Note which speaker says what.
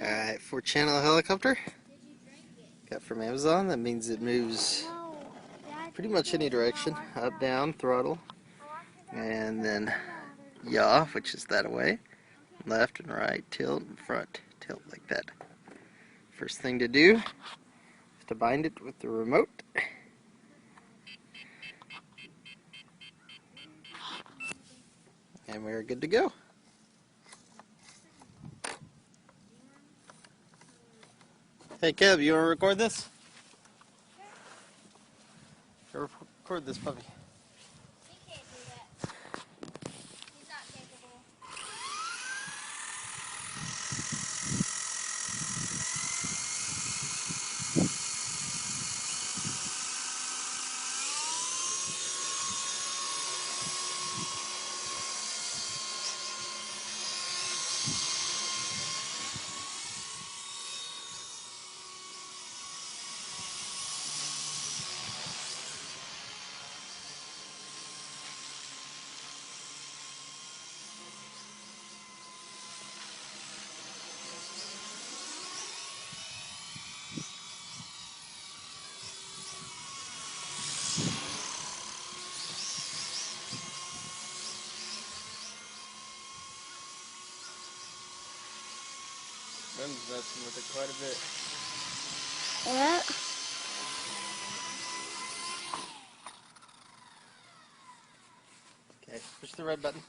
Speaker 1: Alright, 4-channel helicopter. Got from Amazon. That means it moves pretty much any direction. Up, down, throttle. And then yaw, which is that away. Left and right, tilt, and front, tilt like that. First thing to do is to bind it with the remote. And we're good to go. Hey Kev, you want to record this? Record this puppy.
Speaker 2: He can't do that. He's not capable.
Speaker 1: Ben's messing with it quite a bit.
Speaker 2: Yeah.
Speaker 1: Okay, push the red button.